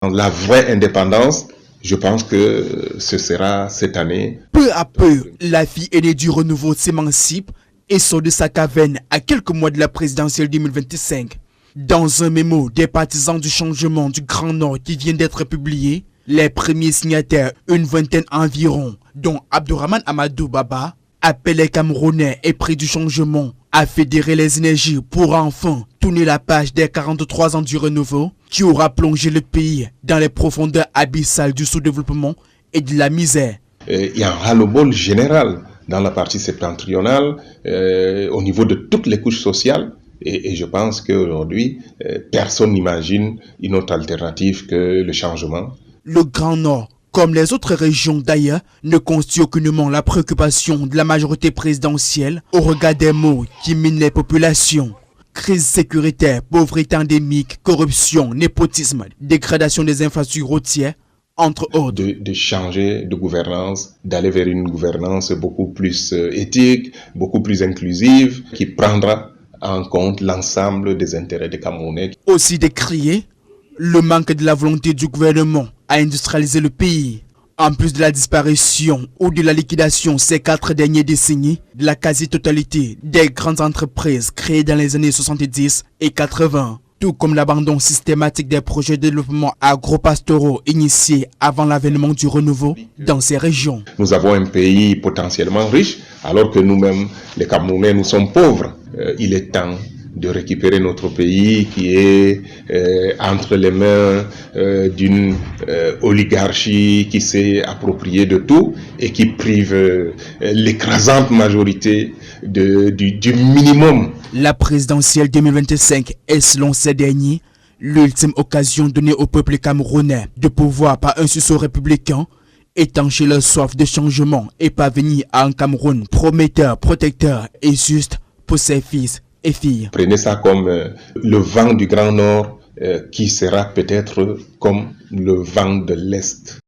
La vraie indépendance, je pense que ce sera cette année. Peu à peu, la fille aînée du renouveau s'émancipe et sort de sa caverne à quelques mois de la présidentielle 2025. Dans un mémo des partisans du changement du Grand Nord qui vient d'être publié, les premiers signataires, une vingtaine environ, dont Abdourahmane Amadou Baba, appellent les Camerounais épris du changement à fédérer les énergies pour enfin tourner la page des 43 ans du renouveau qui aura plongé le pays dans les profondeurs abyssales du sous-développement et de la misère. Il y a un ras-le-bol général dans la partie septentrionale, au niveau de toutes les couches sociales. Et je pense qu'aujourd'hui, personne n'imagine une autre alternative que le changement. Le Grand Nord, comme les autres régions d'ailleurs, ne constitue aucunement la préoccupation de la majorité présidentielle au regard des maux qui minent les populations. Crise sécuritaire, pauvreté endémique, corruption, népotisme, dégradation des infrastructures routières, entre autres. De changer de gouvernance, d'aller vers une gouvernance beaucoup plus éthique, beaucoup plus inclusive, qui prendra en compte l'ensemble des intérêts des Camerounais. Aussi décrié le manque de la volonté du gouvernement à industrialiser le pays. En plus de la disparition ou de la liquidation ces 4 dernières décennies de la quasi-totalité des grandes entreprises créées dans les années 70 et 80, tout comme l'abandon systématique des projets de développement agro-pastoraux initiés avant l'avènement du renouveau dans ces régions. Nous avons un pays potentiellement riche, alors que nous-mêmes, les Camerounais, nous sommes pauvres. Il est temps de récupérer notre pays qui est entre les mains d'une oligarchie qui s'est appropriée de tout et qui prive l'écrasante majorité du minimum. La présidentielle 2025 est, selon ces derniers, l'ultime occasion donnée au peuple camerounais de pouvoir, par un sursaut républicain, étancher leur soif de changement et parvenir à un Cameroun prometteur, protecteur et juste pour ses fils et filles. Prenez ça comme le vent du Grand Nord qui sera peut-être comme le vent de l'Est.